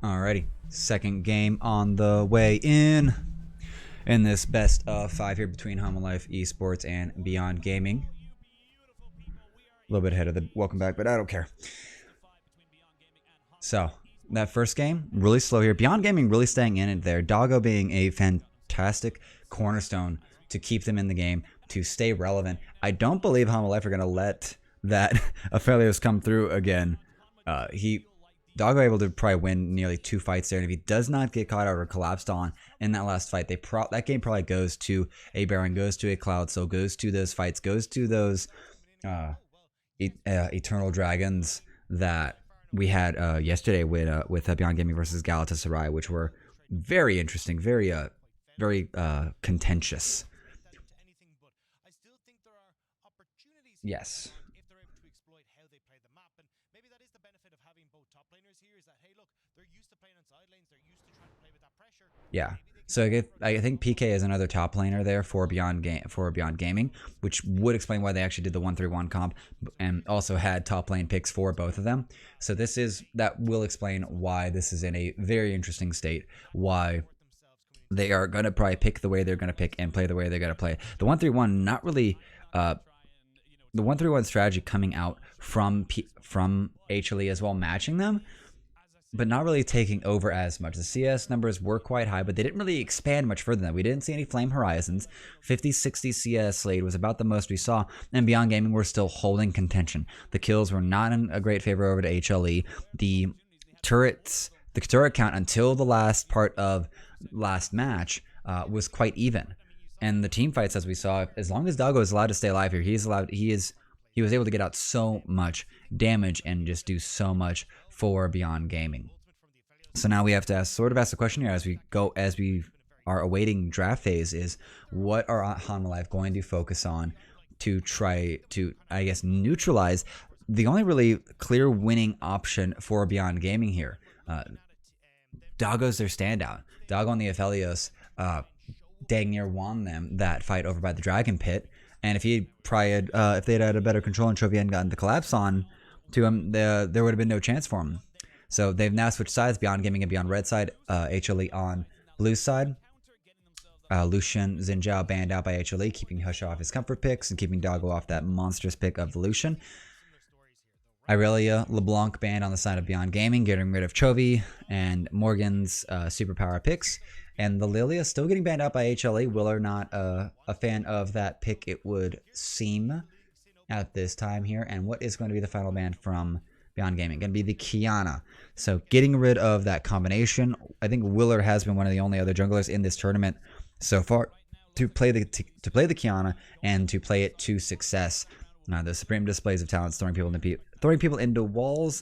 Alrighty, second game on the way in this best of 5 here between Home Life Esports and Beyond Gaming. A little bit ahead of the welcome back, but I don't care. So that first game, really slow here. Beyond Gaming really staying in it there. Doggo being a fantastic cornerstone to keep them in the game, to stay relevant. I don't believe Home Life are going to let that Aphelios come through again. Doggo able to probably win nearly 2 fights there, and if he does not get caught out or collapsed on in that last fight, that game probably goes to a Baron, goes to a Cloud, so goes to those fights, goes to those Eternal Dragons that we had yesterday with Beyond Gaming versus Galatasaray, which were very interesting, very contentious. Yes. Yeah. So I think PK is another top laner there for Beyond Gaming, which would explain why they actually did the 1-3-1 comp and also had top lane picks for both of them. So that will explain why this is in a very interesting state, why they are going to probably pick the way they're going to pick and play the way they're going to play. The 1-3-1 not really the 1-3-1 strategy coming out from HLE as well, matching them, but not really taking over as much. The CS numbers were quite high, but they didn't really expand much further than that. We didn't see any Flame Horizons. 50-60 CS Slade was about the most we saw, and Beyond Gaming were still holding contention. The kills were not in a great favor over to HLE. The turret count until the last part of last match was quite even. And the team fights, as we saw, as long as Doggo is allowed to stay alive here, he was able to get out so much damage and just do so much for Beyond Gaming. So now we have to ask the question here as we are awaiting draft phase is, what are Hanwha Life going to focus on to try to, I guess, neutralize the only really clear winning option for Beyond Gaming here? Doggo's their standout. Doggo and the Aphelios dang near won them that fight over by the Dragon Pit. And if they'd had a better control and Trophy hadn't gotten the collapse on to him, there would have been no chance for him. So they've now switched sides, Beyond Gaming and Beyond Red side, HLE on blue side. Lucian Xin Zhao banned out by HLE, keeping Hush off his comfort picks and keeping Doggo off that monstrous pick of the Lucian. Irelia LeBlanc banned on the side of Beyond Gaming, getting rid of Chovy and Morgan's superpower picks. And the Lilia still getting banned out by HLE. Willer not a fan of that pick, it would seem, at this time here. And what is going to be the final ban from Beyond Gaming? Going to be the Kiana. So getting rid of that combination. I think Willer has been one of the only other junglers in this tournament so far to play the Kiana and to play it to success. The supreme displays of talents, throwing people into walls,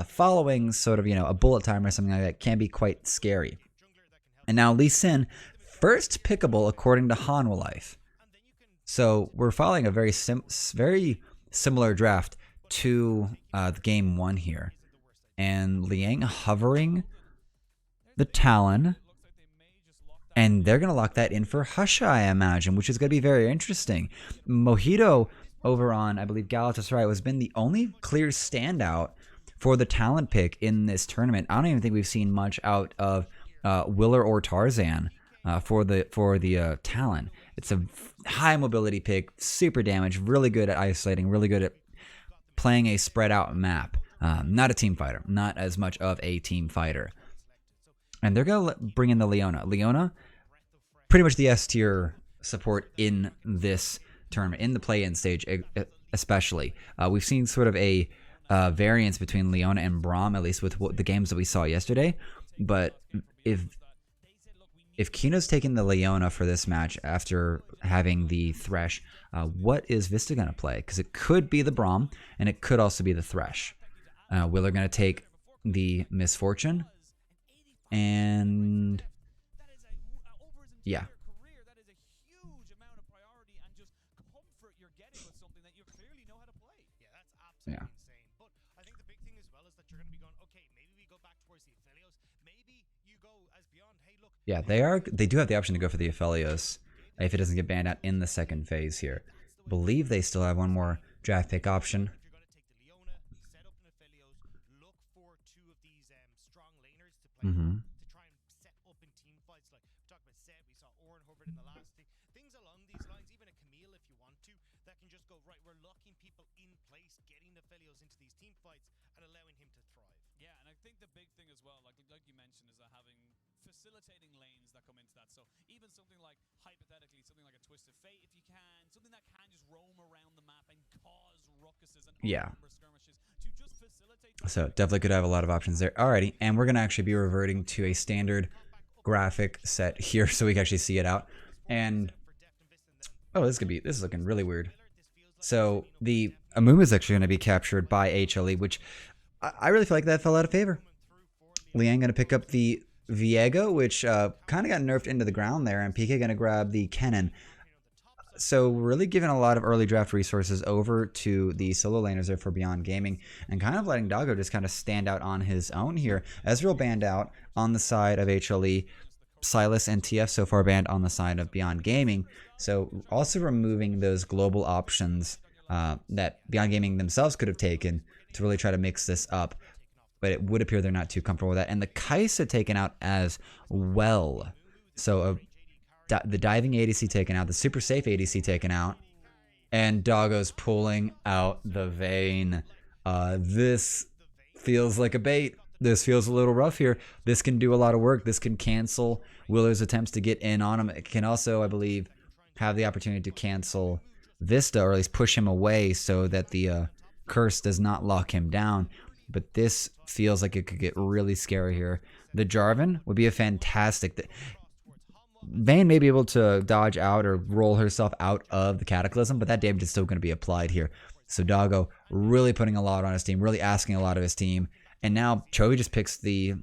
following sort of a bullet time or something like that, can be quite scary. And now Lee Sin, first pickable according to Hanwha Life. So we're following a very similar draft to the game 1 here. And Liang hovering the Talon. And they're going to lock that in for Husha, I imagine, which is going to be very interesting. Mojito over on, I believe, Galatasaray has been the only clear standout for the talent pick in this tournament. I don't even think we've seen much out of Willer or Tarzan for the Talon. It's a high mobility pick, super damage, really good at isolating, really good at playing a spread out map. Not a team fighter, not as much of a team fighter. And they're going to bring in the Leona. Leona, pretty much the S tier support in this tournament, in the play-in stage especially. We've seen sort of a variance between Leona and Braum, at least with the games that we saw yesterday. But if Kino's taking the Leona for this match after having the Thresh, what is Vista going to play? Because it could be the Braum, and it could also be the Thresh. Willer going to take the Misfortune, and yeah. Yeah. Yeah, they do have the option to go for the Aphelios if it doesn't get banned out in the second phase here. Believe they still have one more draft pick option. Mm-hmm. Yeah, and I think the big thing as well, like you mentioned, is that having facilitating lanes that come into that. So even something like hypothetically, something like a Twisted Fate, if you can, something that can just roam around the map and cause ruckuses and Yeah. open number skirmishes to just facilitate those So lanes. definitely could have a lot of options there. Alrighty, and we're gonna actually be reverting to a standard graphic set here so we can actually see it out. And oh, this is looking really weird. So the Amumu is actually going to be captured by HLE, which I really feel like that fell out of favor. Liang going to pick up the Viego, which kind of got nerfed into the ground there, and PK going to grab the Kennen. So really giving a lot of early draft resources over to the solo laners there for Beyond Gaming, and kind of letting Doggo just kind of stand out on his own here. Ezreal banned out on the side of HLE. Silas and TF so far banned on the side of Beyond Gaming. So also removing those global options that Beyond Gaming themselves could have taken to really try to mix this up. But it would appear they're not too comfortable with that. And the Kai'Sa taken out as well. So the diving ADC taken out, the super safe ADC taken out, and Doggo's pulling out the Vayne. This feels like a bait. This feels a little rough here. This can do a lot of work. This can cancel Willer's attempts to get in on him. It can also, I believe, have the opportunity to cancel Vista, or at least push him away so that the curse does not lock him down. But this feels like it could get really scary here. The Jarvan would be a fantastic... Vayne may be able to dodge out or roll herself out of the Cataclysm, but that damage is still going to be applied here. So Doggo really putting a lot on his team, really asking a lot of his team. And now Chovy just picks the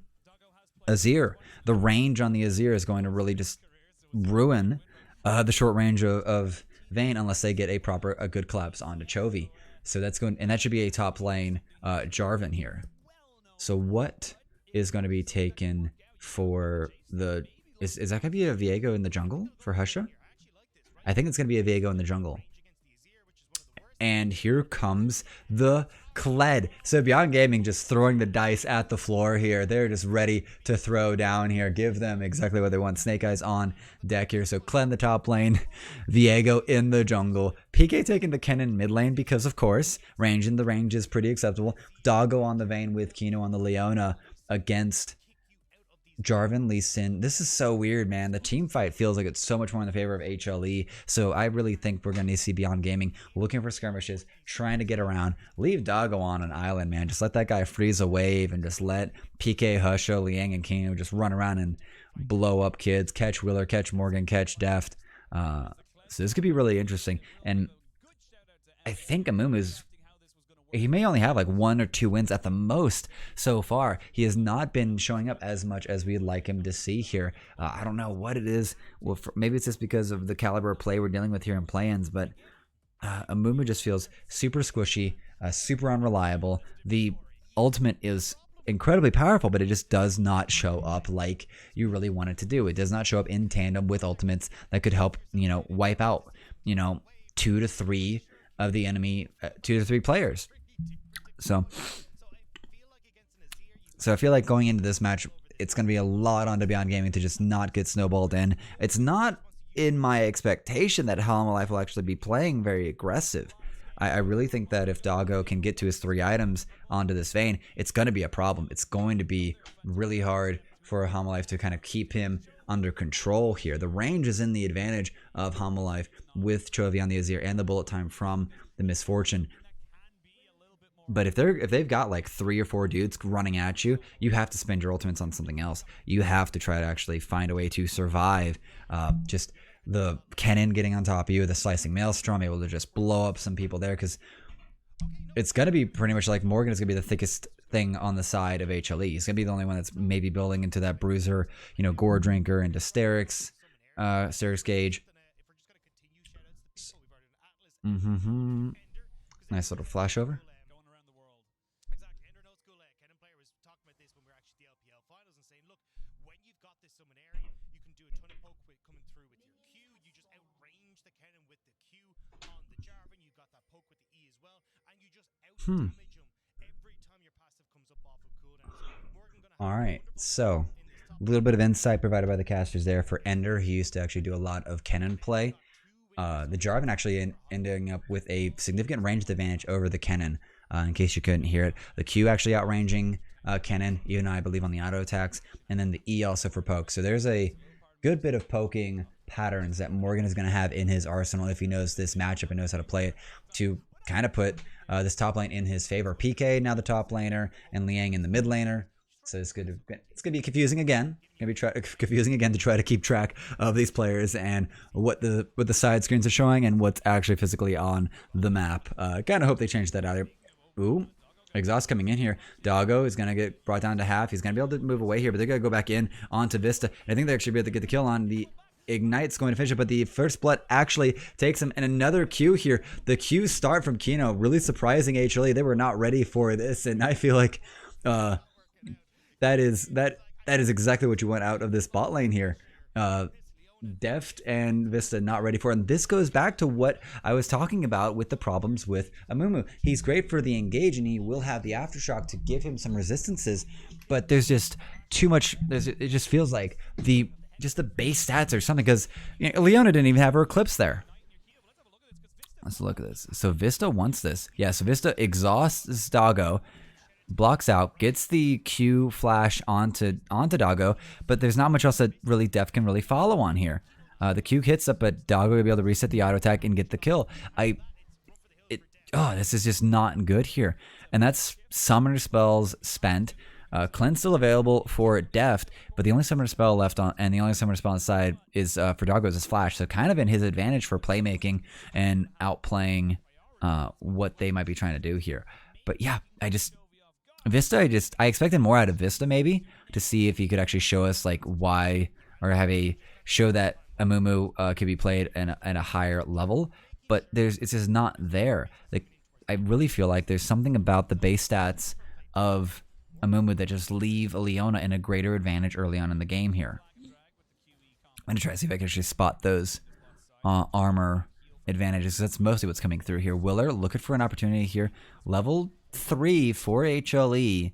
Azir. The range on the Azir is going to really just ruin the short range of Vayne unless they get a good collapse onto Chovy. So that's going, and that should be a top lane Jarvan here. So what is going to be taken for the... Is that going to be a Viego in the jungle for Husha? I think it's going to be a Viego in the jungle. And here comes the Kled. So Beyond Gaming just throwing the dice at the floor here. They're just ready to throw down here. Give them exactly what they want. Snake Eyes on deck here. So Kled in the top lane. Viego in the jungle. PK taking the Kennen mid lane because, of course, range in the range is pretty acceptable. Doggo on the Vayne with Kino on the Leona against Jarvan, Lee Sin. This is so weird, man. The team fight feels like it's so much more in the favor of HLE. So I really think we're going to see Beyond Gaming looking for skirmishes, trying to get around. Leave Doggo on an island, man. Just let that guy freeze a wave and just let PK, Husho, Liang, and Kino just run around and blow up kids. Catch Willer, catch Morgan, catch Deft. So this could be really interesting. And I think Amumu's... he may only have like 1 or 2 wins at the most so far. He has not been showing up as much as we'd like him to see here. I don't know what it is. Well, maybe it's just because of the caliber of play we're dealing with here in play-ins, but Amumu just feels super squishy, super unreliable. The ultimate is incredibly powerful, but it just does not show up like you really want it to do. It does not show up in tandem with ultimates that could help, wipe out, 2 to 3 of the enemy, 2 to 3 players. So I feel like going into this match, it's going to be a lot on to Beyond Gaming to just not get snowballed in. It's not in my expectation that Halma will actually be playing very aggressive. I really think that if Doggo can get to his 3 items onto this Vayne, it's going to be a problem. It's going to be really hard for Halma to kind of keep him under control here. The range is in the advantage of Halma with Chovy on the Azir and the bullet time from the Misfortune. But if they've got like 3 or 4 dudes running at you, you have to spend your ultimates on something else. You have to try to actually find a way to survive. Just the Kennen getting on top of you, the slicing Maelstrom, able to just blow up some people there, because it's going to be pretty much like Morgan is going to be the thickest thing on the side of HLE. He's going to be the only one that's maybe building into that Bruiser, Gore Drinker, into Sterix Gauge. Nice little flash over. All right, so little bit of insight provided by the casters there for Ender. He used to actually do a lot of Kennen play. The Jarvan actually ending up with a significant ranged advantage over the Kennen. In case you couldn't hear it, the Q actually outranging Kennen, even I believe on the auto attacks, and then the E also for poke. So there's a good bit of poking patterns that Morgan is going to have in his arsenal if he knows this matchup and knows how to play it to kind of put this top lane in his favor. PK now the top laner and Liang in the mid laner. So it's going to be confusing again. It's going to be confusing again to try to keep track of these players and what the side screens are showing and what's actually physically on the map. Kind of hope they change that out. Ooh, exhaust coming in here. Doggo is going to get brought down to half. He's going to be able to move away here, but they're going to go back in onto Vista. And I think they actually be able to get the kill on the Ignite's going to finish it, but the first blood actually takes him. And another Q here. The Q start from Kino, really surprising HLE. They were not ready for this, and I feel like that is exactly what you want out of this bot lane here. Deft and Vista not ready for it. And this goes back to what I was talking about with the problems with Amumu. He's great for the engage and he will have the aftershock to give him some resistances, but there's just too much. It just feels like the base stats or something, because Leona didn't even have her Eclipse there. Let's look at this. So Vista wants this. Yeah, so Vista exhausts Doggo, blocks out, gets the Q flash onto Doggo, but there's not much else that really Def can really follow on here. The Q hits up, but Doggo will be able to reset the auto attack and get the kill. This is just not good here. And that's summoner spells spent. Cleanse still available for Deft, but the only summoner spell left on, and the only summoner spell on the side is for Doggo is Flash. So kind of in his advantage for playmaking and outplaying what they might be trying to do here. But yeah, Vista, I expected more out of Vista maybe to see if he could actually show us like why, or have a show that Amumu could be played at a higher level. But it's just not there. Like I really feel like there's something about the base stats of Amumu that just leave Leona in a greater advantage early on in the game here. I'm going to try to see if I can actually spot those armor advantages. That's mostly what's coming through here. Willer looking for an opportunity here. Level 3 for HLE.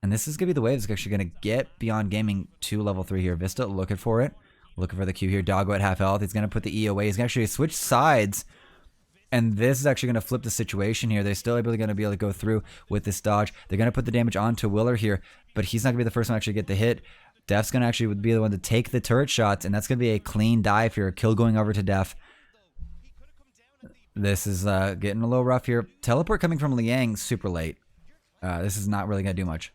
And this is going to be the wave that's actually going to get Beyond Gaming to level 3 here. Vista looking for it. Looking for the Q here. Doggo at half health. He's going to put the E away. He's going to actually switch sides. And this is actually going to flip the situation here. They're still going to be able to go through with this dodge. They're going to put the damage onto Willer here, but he's not going to be the first one to actually get the hit. Def's going to actually be the one to take the turret shots, and that's going to be a clean dive here. Kill going over to Def. This is getting a little rough here. Teleport coming from Liang super late. This is not really going to do much.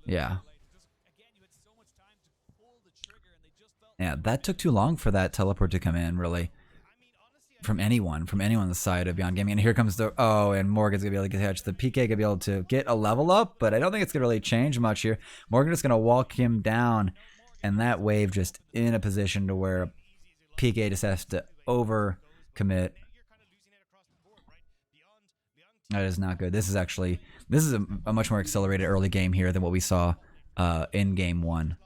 Yeah. Yeah, that took too long for that teleport to come in, really. From anyone on the side of Beyond Gaming. And here comes and Morgan's going to be able to catch the PK, going to be able to get a level up, but I don't think it's going to really change much here. Morgan is going to walk him down, and that wave just in a position to where PK just has to overcommit. That is not good. This is a much more accelerated early game here than what we saw in game 1.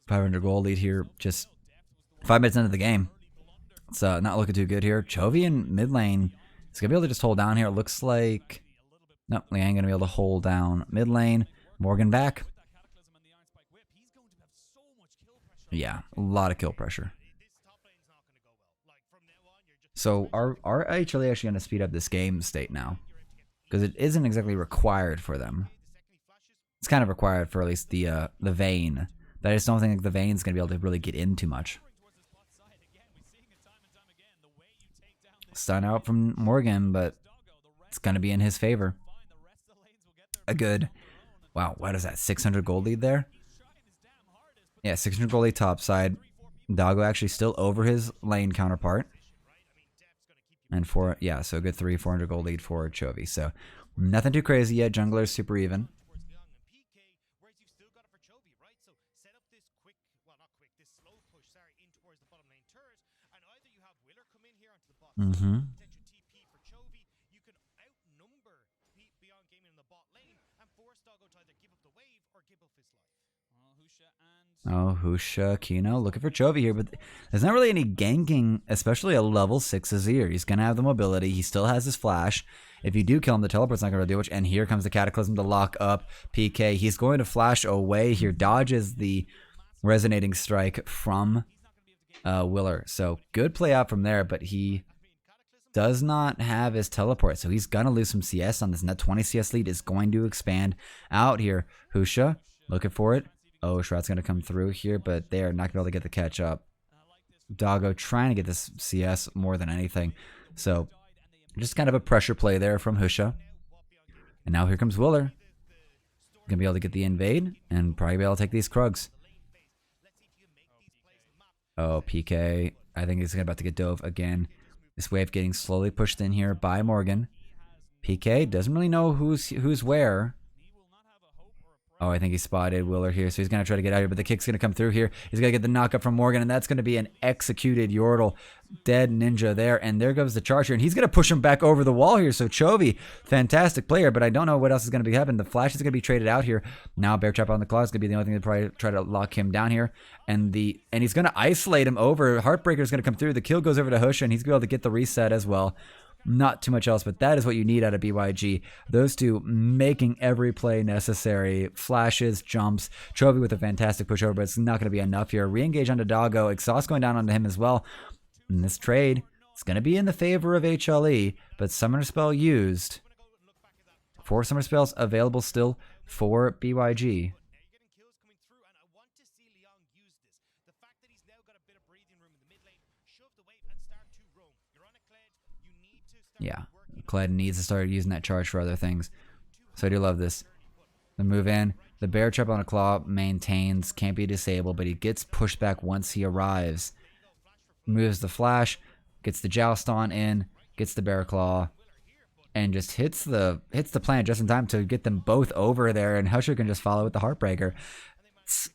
500 gold lead here, just 5 minutes into the game. It's not looking too good here. Chovy in mid lane is going to be able to just hold down here. It looks like... Nope, Liang going to be able to hold down mid lane. Morgan back. Yeah, a lot of kill pressure. So are HLE actually going to speed up this game state now? Because it isn't exactly required for them. It's kind of required for at least the Vayne. But I just don't think the Vayne's going to be able to really get in too much. Stun out from Morgan, but it's going to be in his favor. A good... Wow, what is that? 600 gold lead there? Yeah, 600 gold lead top side. Doggo actually still over his lane counterpart. And so a good 400 gold lead for Chovy. So nothing too crazy yet. Jungler's super even. Oh, Husha, Kino, looking for Chovy here, but there's not really any ganking, especially a level 6 Azir. He's going to have the mobility. He still has his flash. If you do kill him, the teleport's not going to do much. And here comes the Cataclysm to lock up PK. He's going to flash away here, dodges the resonating strike from Willer. So good play out from there, but he does not have his teleport. So he's going to lose some CS on this. And that 20 CS lead is going to expand out here. Husha, looking for it. Oh, Shroud's going to come through here, but they are not going to be able to get the catch up. Doggo trying to get this CS more than anything. So just kind of a pressure play there from Husha. And now here comes Willer. Going to be able to get the invade and probably be able to take these Krugs. Oh, PK. I think he's about to get dove again. This wave getting slowly pushed in here by Morgan. PK doesn't really know who's where. Oh, I think he spotted Willer here, so he's going to try to get out here, but the kick's going to come through here. He's going to get the knockup from Morgan, and that's going to be an executed Yordle. Dead Ninja there, and there goes the charge here, and he's going to push him back over the wall here. So Chovy, fantastic player, but I don't know what else is going to be happening. The flash is going to be traded out here. Now Bear Trap on the claw is going to be the only thing to probably try to lock him down here, and he's going to isolate him over. Heartbreaker is going to come through. The kill goes over to Husha, and he's going to be able to get the reset as well. Not too much else, but that is what you need out of BYG. Those two making every play necessary. Flashes, jumps. Chovy with a fantastic pushover, but it's not going to be enough here. Re-engage onto Doggo. Exhaust going down onto him as well. In this trade, it's going to be in the favor of HLE, but Summoner Spell used. 4 Summoner Spells available still for BYG. Yeah, Kled needs to start using that charge for other things. So I do love this. The move in. The Bear Trap on a Claw maintains, can't be disabled, but he gets pushed back once he arrives. Moves the flash, gets the Joust on in, gets the Bear Claw, and just hits the plant just in time to get them both over there, and Husha can just follow with the Heartbreaker.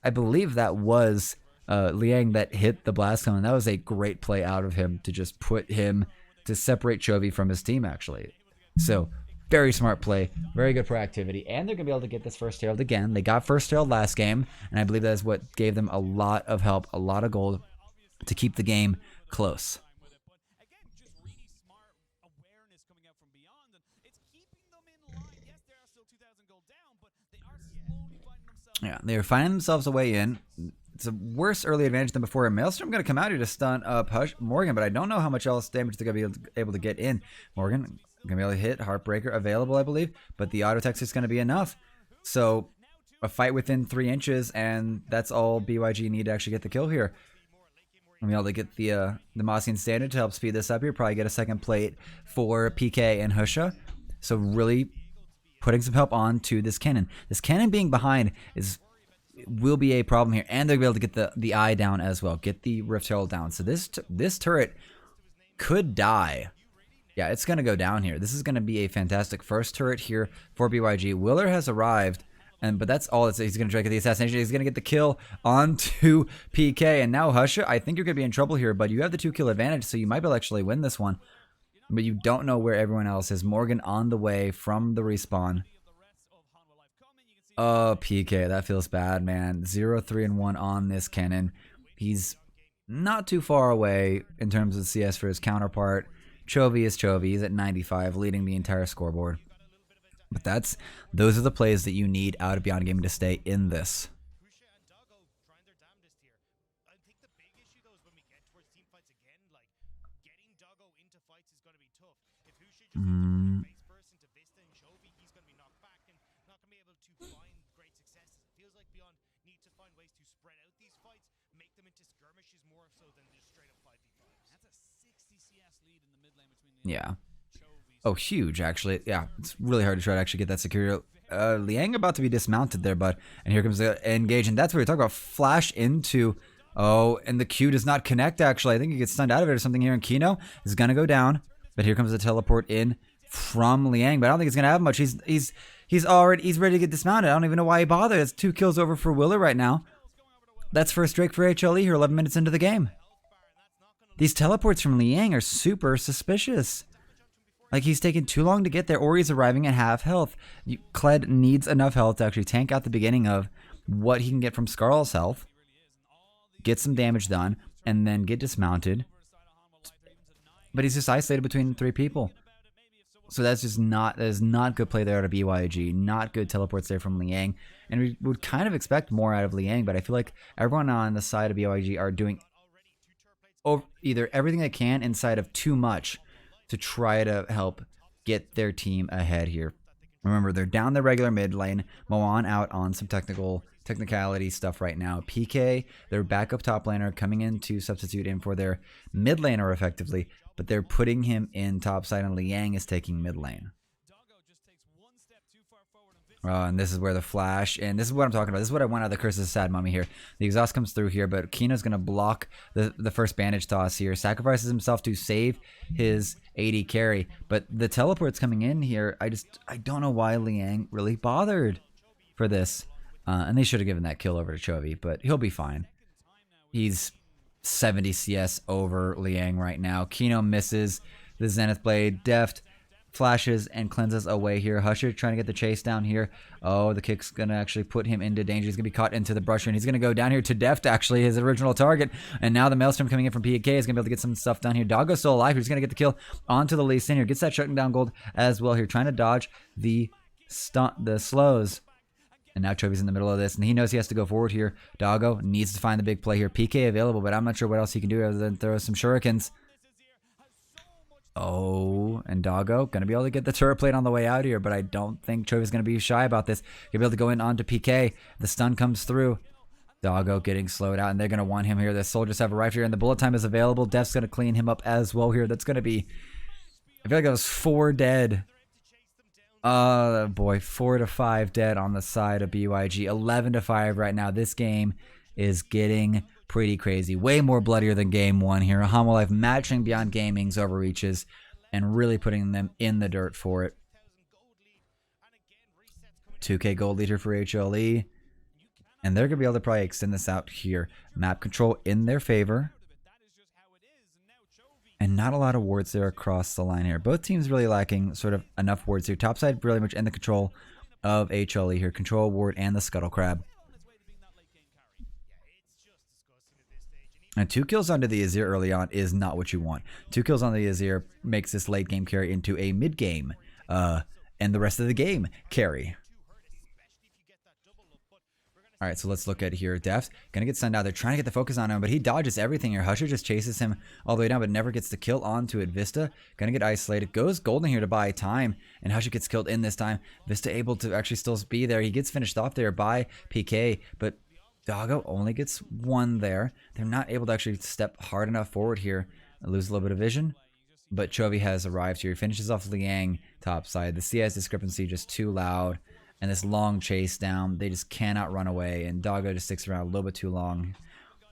I believe that was Liang that hit the Blast Cone, and that was a great play out of him to just put him to separate Chovy from his team, actually. So, very smart play, very good proactivity, and they're going to be able to get this first herald again. They got first herald last game, and I believe that is what gave them a lot of help, a lot of gold to keep the game close. Yeah, they're finding themselves a way in. It's a worse early advantage than before. Maelstrom going to come out here to stun up Morgan, but I don't know how much else damage they're going to be able to get in. Morgan going to be able to hit. Heartbreaker available, I believe, but the auto text is going to be enough. So a fight within 3 inches, and that's all BYG need to actually get the kill here. I'm able to get the Mossian standard to help speed this up here. Probably get a second plate for PK and Husha. So really putting some help on to this cannon. This cannon being behind will be a problem here, and they'll be able to get the eye down as well, get the Rift Herald down. So this turret could die. Yeah, it's going to go down here. This is going to be a fantastic first turret here for BYG. Willer has arrived, but that's all. He's going to try to get the assassination. He's going to get the kill onto PK, and now Husha, I think you're going to be in trouble here, but you have the 2-kill advantage, so you might be able to actually win this one, but you don't know where everyone else is. Morgan on the way from the respawn. Oh, PK, that feels bad, man. 0-3-1 on this cannon. He's not too far away in terms of CS for his counterpart. Chovy is Chovy. He's at 95, leading the entire scoreboard. But those are the plays that you need out of Beyond Gaming to stay in this. Yeah. Oh, huge, actually. Yeah, it's really hard to try to actually get that secure. Liang about to be dismounted there, bud. And here comes the engage, and that's what we're talking about. Flash into... Oh, and the Q does not connect, actually. I think he gets stunned out of it or something here, and Kino is going to go down. But here comes the teleport in from Liang, but I don't think it's going to have much. He's ready to get dismounted. I don't even know why he bothered. It's 2 kills over for Willer right now. That's first Drake for HLE here, 11 minutes into the game. These teleports from Liang are super suspicious. Like, he's taking too long to get there, or he's arriving at half health. Kled needs enough health to actually tank out the beginning of what he can get from Skarl's health, get some damage done, and then get dismounted. But he's just isolated between 3 people. So that is not good play there out of BYG. Not good teleports there from Liang. And we would kind of expect more out of Liang, but I feel like everyone on the side of BYG are doing either everything they can inside of too much to try to help get their team ahead here. Remember, they're down the regular mid lane. Moan out on some technicality stuff right now. PK, their backup top laner, coming in to substitute in for their mid laner effectively, but they're putting him in top side, and Liang is taking mid lane. And this is where the flash, and this is what I'm talking about. This is what I want out of the Curse of the Sad Mummy here. The exhaust comes through here, but Kino's going to block the first bandage toss here. Sacrifices himself to save his AD carry, but the teleport's coming in here. I don't know why Liang really bothered for this. And they should have given that kill over to Chovy, but he'll be fine. He's 70 CS over Liang right now. Kino misses the Zenith Blade. Deft flashes and cleanses away here. Husher trying to get the chase down here. Oh, the kick's going to actually put him into danger. He's going to be caught into the brusher, and he's going to go down here to Deft, actually, his original target. And now the Maelstrom coming in from PK is going to be able to get some stuff down here. Doggo's still alive. He's going to get the kill onto the Lee Sin here. Gets that shutting down gold as well here. Trying to dodge the slows. And now Chovy's in the middle of this, and he knows he has to go forward here. Doggo needs to find the big play here. PK available, but I'm not sure what else he can do other than throw some shurikens. Oh, and Doggo going to be able to get the turret plate on the way out here, but I don't think Chovy's going to be shy about this. Going to be able to go in onto PK. The stun comes through. Doggo getting slowed out, and they're going to want him here. The soldiers have arrived here, and the bullet time is available. Deft's going to clean him up as well here. That's going to be, I feel like that was 4 dead. Oh boy, 4 to 5 dead on the side of BYG. 11 to 5 right now. This game is getting pretty crazy. Way more bloodier than game 1 here. Homolife matching Beyond Gaming's overreaches and really putting them in the dirt for it. 2k gold leader for HLE. And they're going to be able to probably extend this out here. Map control in their favor. And not a lot of wards there across the line here. Both teams really lacking sort of enough wards here. Topside really much in the control of HLE here. Control ward and the Scuttle Crab. And 2 kills onto the Azir early on is not what you want. 2 kills on the Azir makes this late game carry into a mid game. And the rest of the game carry. Alright, so let's look at here. Deft gonna get sent out. They're trying to get the focus on him, but he dodges everything here. Husher just chases him all the way down, but never gets the kill onto it. Vista gonna get isolated. Goes golden here to buy time, and Husher gets killed in this time. Vista able to actually still be there. He gets finished off there by PK, but Doggo only gets 1 there. They're not able to actually step hard enough forward here. Lose a little bit of vision, but Chovy has arrived here. He finishes off Liang topside. The CS discrepancy just too loud. And this long chase down, they just cannot run away. And Doggo just sticks around a little bit too long.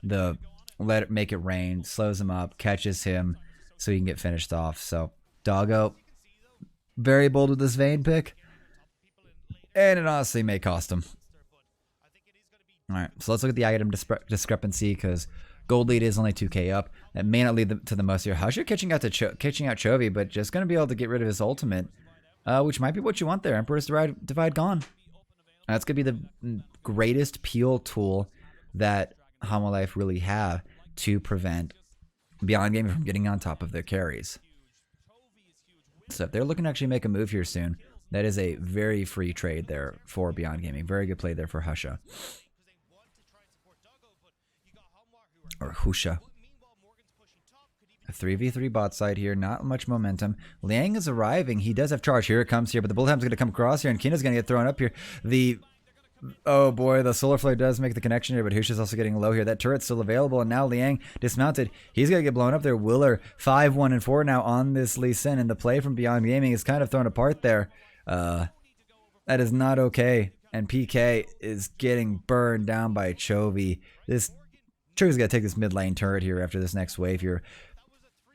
The let it make it rain, slows him up, catches him, so he can get finished off. So Doggo, very bold with this Vayne pick, and it honestly may cost him. All right, so let's look at the item discrepancy because gold lead is only 2k up. That may not lead to the most here. Husher catching out Chovy, but just going to be able to get rid of his ultimate. Which might be what you want there. Emperor's Divide gone. That's going to be the greatest peel tool that Homolife really have to prevent Beyond Gaming from getting on top of their carries. So if they're looking to actually make a move here soon, that is a very free trade there for Beyond Gaming. Very good play there for Husha. Or Husha. A 3v3 bot side here, not much momentum. Liang is arriving. He does have charge. Here it comes here, but the bullet time's going to come across here, and Kino's going to get thrown up here. Oh boy, the Solar Flare does make the connection here, but Husha's also getting low here. That turret's still available, and now Liang dismounted. He's going to get blown up there. Willer, 5, 1, and 4 now on this Lee Sin, and the play from Beyond Gaming is kind of thrown apart there. That is not okay, and PK is getting burned down by Chovy. Chovy's got to take this mid lane turret here after this next wave here.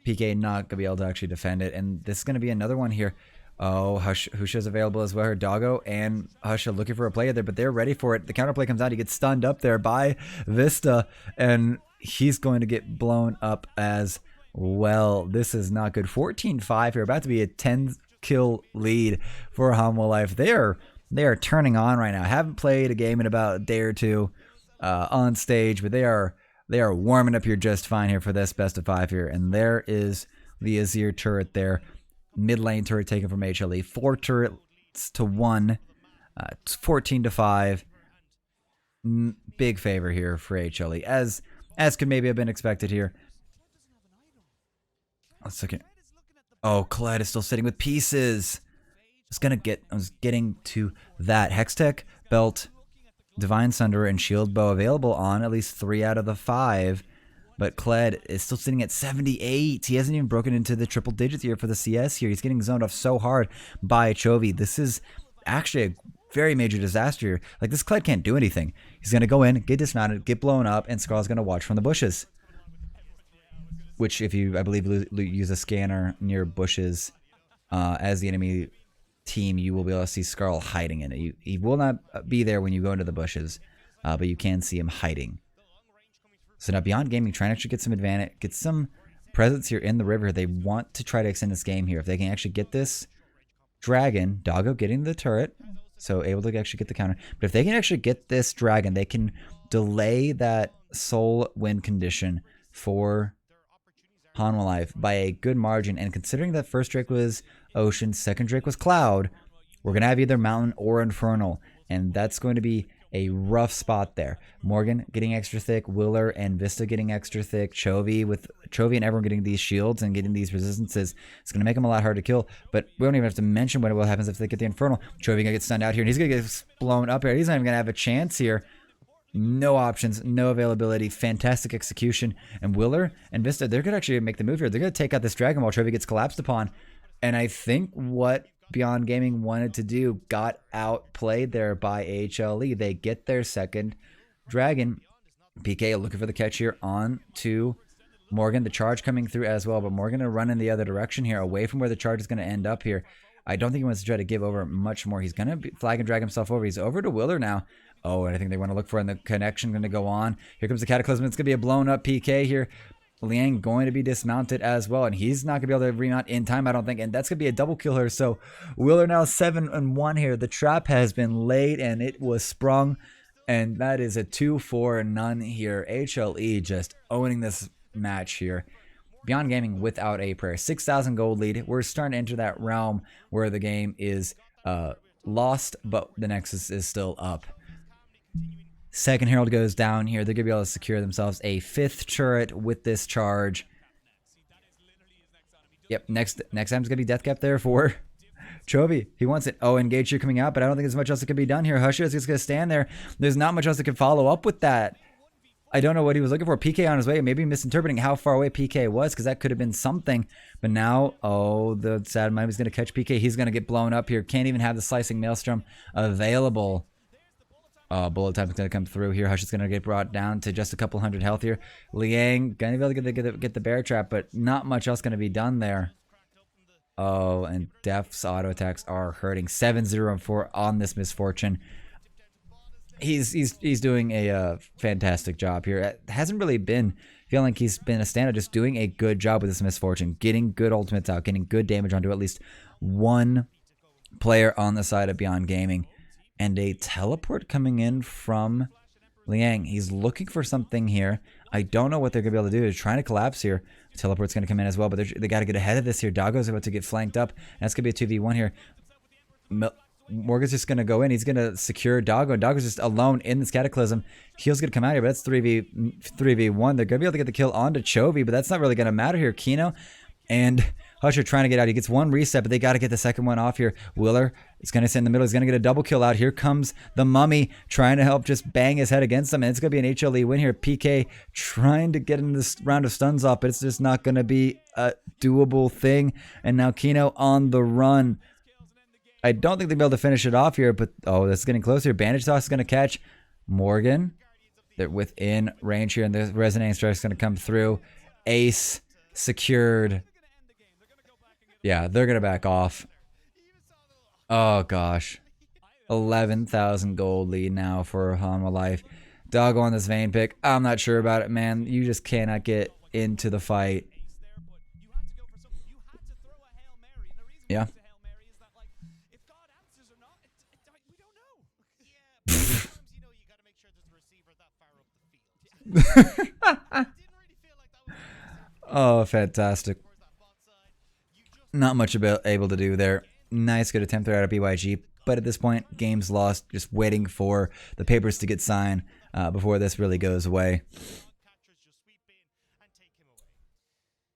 PK not going to be able to actually defend it. And this is going to be another one here. Oh, Husha's available as well. Her Doggo and Husha looking for a play there, but they're ready for it. The counterplay comes out. He gets stunned up there by Vista, and he's going to get blown up as well. This is not good. 14-5 here. About to be a 10-kill lead for Hanwha Life. They are turning on right now. Haven't played a game in about a day or two on stage, but they are warming up here just fine here for this best of 5 here. And there is the Azir turret there. Mid lane turret taken from HLE. 4 turrets to 1. 14-5. Big favor here for HLE, as could maybe have been expected here. Let's look at. Oh, Kled is still sitting with pieces. I was getting to that. Hextech, Belt, Divine Sunderer, and Shield Bow available on at least 3 out of the 5. But Kled is still sitting at 78. He hasn't even broken into the triple digits here for the CS here. He's getting zoned off so hard by Chovy. This is actually a very major disaster here. Like, this Kled can't do anything. He's going to go in, get dismounted, get blown up, and Skarl's going to watch from the bushes. Which, if you, I believe, use a scanner near bushes as the enemy team, you will be able to see Skarl hiding in it. He will not be there when you go into the bushes, but you can see him hiding. So now Beyond Gaming trying to actually get some advantage, get some presence here in the river. They want to try to extend this game here. If they can actually get this dragon, Doggo getting the turret, so able to actually get the counter. But if they can actually get this dragon, they can delay that soul win condition for Hanwha Life by a good margin. And considering that first Drake was Ocean, second Drake was Cloud, we're going to have either Mountain or Infernal. And that's going to be a rough spot there. Morgan getting extra thick, Willer and Vista getting extra thick, Chovy and everyone getting these shields and getting these resistances. It's going to make them a lot harder to kill, but we don't even have to mention what happens if they get the Infernal. Chovy going to get stunned out here, and he's going to get blown up here. He's not even going to have a chance here. No options, no availability, fantastic execution. And Willer and Vista, they're going to actually make the move here. They're going to take out this dragon while Chovy gets collapsed upon. And I think what Beyond Gaming wanted to do got outplayed there by HLE. They get their second dragon. PK looking for the catch here on to Morgan. The charge coming through as well, but Morgan to run in the other direction here, away from where the charge is going to end up here. I don't think he wants to try to give over much more. He's going to flag and drag himself over. He's over to Willer now. Oh, and I think they want to look for, and the connection going to go on. Here comes the Cataclysm. It's going to be a blown up PK here. Liang going to be dismounted as well, and he's not going to be able to remount in time, I don't think, and that's going to be a double kill here. So Willer now 7-1 here. The trap has been laid, and it was sprung, and that is a 2-4 here. HLE just owning this match here. Beyond Gaming without a prayer. 6,000 gold lead. We're starting to enter that realm where the game is lost, but the Nexus is still up. Second Herald goes down here. They're going to be able to secure themselves a 5th turret with this charge. Yep, next time's going to be death cap there for Chovy. He wants it. Oh, engage here coming out, but I don't think there's much else that can be done here. Husha is just going to stand there. There's not much else that can follow up with that. I don't know what he was looking for. PK on his way. Maybe misinterpreting how far away PK was, because that could have been something. But now, oh, the sad mind is going to catch PK. He's going to get blown up here. Can't even have the Slicing Maelstrom available. Bullet time is going to come through here. Hush is going to get brought down to just a couple hundred health here. Liang going to be able to get the bear trap, but not much else going to be done there. Oh, and Def's auto attacks are hurting. 7-0-4 on this Misfortune. He's doing a fantastic job here. It hasn't really been feeling like he's been a standout, just doing a good job with this Misfortune, getting good ultimates out, getting good damage onto at least one player on the side of Beyond Gaming. And a teleport coming in from Liang. He's looking for something here. I don't know what they're going to be able to do. They're trying to collapse here. The teleport's going to come in as well, but they got to get ahead of this here. Doggo's about to get flanked up. And that's going to be a 2v1 here. Morgan's just going to go in. He's going to secure Doggo. Doggo's just alone in this Cataclysm. Heel's going to come out here, but that's 3v1. They're going to be able to get the kill onto Chovy, but that's not really going to matter here. Kino and Hush are trying to get out. He gets one reset, but they got to get the second one off here. Willer is going to sit in the middle. He's going to get a double kill out. Here comes the Mummy trying to help just bang his head against them. And it's going to be an HLE win here. PK trying to get in this round of stuns off, but it's just not going to be a doable thing. And now Kino on the run. I don't think they'll be able to finish it off here, but oh, this is getting closer. Bandage Toss is going to catch Morgan. They're within range here, and the Resonating Strike is going to come through. Ace secured. Yeah, they're going to back off. Oh, gosh. 11,000 gold lead now for Hanwha Life. Doggo on this Vayne pick. I'm not sure about it, man. You just cannot get into the fight Yeah. to Hail Mary is that, like, if God answers or not, we don't know. Yeah, but sometimes, you know, you got to make sure there's a receiver that far up the field. Didn't really feel like that was Oh, fantastic. towards that bot side. You just Not much able to do there. Nice good attempt there out of BYG, but at this point, game's lost. Just waiting for the papers to get signed before this really goes away. catchers just sweep in and take him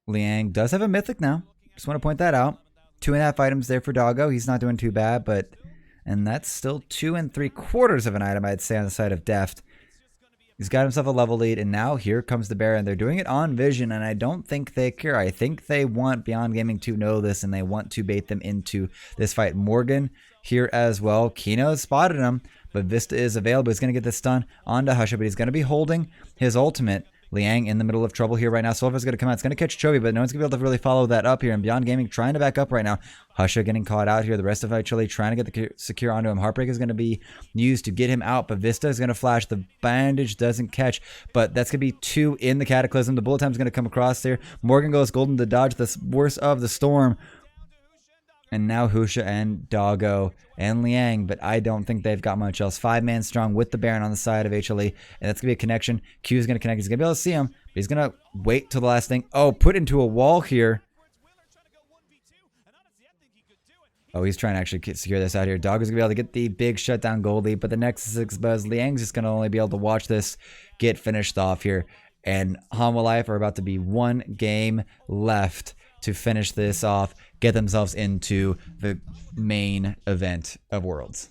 away. Liang does have a mythic now. Just want to point that out. 2.5 items there for Doggo. He's not doing too bad, and that's still 2 3/4 of an item, I'd say, on the side of Deft. He's got himself a level lead, and now here comes the Baron. They're doing it on Vision, and I don't think they care. I think they want Beyond Gaming to know this, and they want to bait them into this fight. Morgan here as well. Kino spotted him, but Vista is available. He's going to get the stun onto Husha, but he's going to be holding his ultimate. Liang in the middle of trouble here right now. Silva's going to come out. It's going to catch Chovy, but no one's going to be able to really follow that up here. And Beyond Gaming trying to back up right now. Husha getting caught out here. The rest of HLE trying to get the secure onto him. Heartbreak is going to be used to get him out, but Vista is going to flash. The bandage doesn't catch, but that's going to be 2 in the Cataclysm. The bullet time is going to come across there. Morgan goes golden to dodge the worst of the storm. And now Husha and Doggo and Liang, but I don't think they've got much else. 5-man strong with the Baron on the side of HLE, and that's going to be a connection. Q is going to connect. He's going to be able to see him, but he's going to wait till the last thing. Oh, put into a wall here. Oh, he's trying to actually secure this out here. Doggo's going to be able to get the big shutdown gold lead, but the Nexus is exposed. Liang's just going to only be able to watch this get finished off here. And Hanwha Life are about to be 1 game left to finish this off, get themselves into the main event of Worlds.